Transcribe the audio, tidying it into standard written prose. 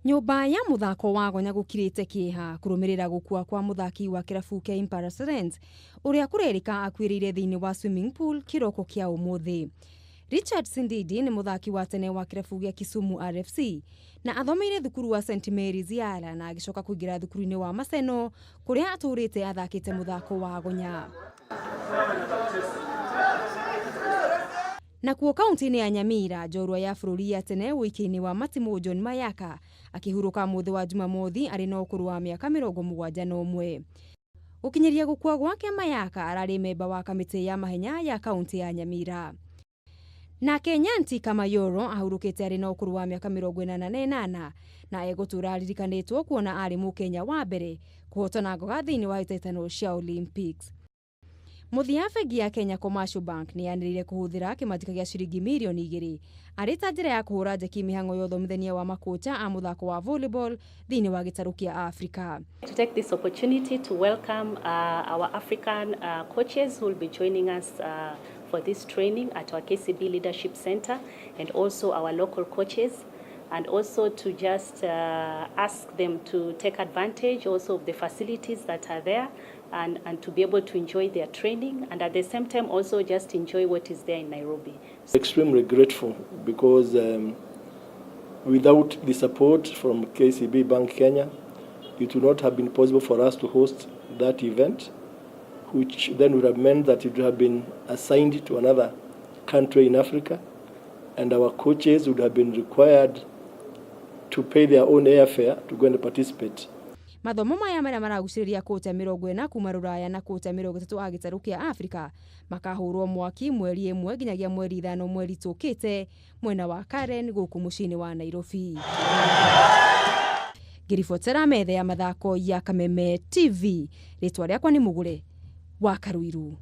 Nyumba ya muthako wa Gonya gukirite kieha kurumirira gukua kwa muthaki wa kirabu kia Impala Students uria kurerika akwirire thiini wa swimming pool kiroko kia umuthi. Richard Sindidi ni muthaki wa tene wa kirabu gia Kisumu RFC na athomeire thukuru wa St Mary's Yala na agicoka kuingira thukuru-ini wa Maseno kuria aturite athakite muthako wa Gonya. Na kuo kaunti-ini ya Nyamira, njorua ya bururi ya tene wiki-ini wa Matimu John Mayaka akihuruka muthi wa Jumamothi ari na ukuru wa miaka 71. Gukinyiria gukua gwake Mayaka arari memba wa kamiti ya mahenya ya kaunti ya Nyamira. Na Kenyanti Kamayoro ahurukite ari na ukuru wa miaka 48 na egutura ririkanitwo kuona ari Mukenya wa mbere kuhotana ngoga thiini wa itetano cia Olympics. Muthia bengi ya Kenya Commercial Bank ni yanirire kuhuthira kimatika gia ciringi milioni 2 arita njira ya kuhura njeki mihango ya uthomithania wa makocha a muthako wa volleyball thiini wa gitaru kia Africa. To take this opportunity to welcome our African coaches who will be joining us for this training at our KCB Leadership Center, and also our local coaches, and also to just ask them to take advantage also of the facilities that are there and to be able to enjoy their training, and at the same time also just enjoy what is there in Nairobi. Extremely grateful because without the support from KCB Bank Kenya, it would not have been possible for us to host that event, which then would have meant that it would have been assigned to another country in Africa, and our coaches would have been required to pay their own airfare to go and participate. Mathomo maya maria maraguciriria kocha 40 kuma Ruraya na kocha 30 a gitaru kia Africa makahurwo mwaki mweri 1 nginyagia mweri 5 mweri tukite mwena wa Karen guku mucini wa Nairobi. Giribotera methe ya mathako ya Kameme TV, ritwa riakwa ni Mugure wa Karuiru.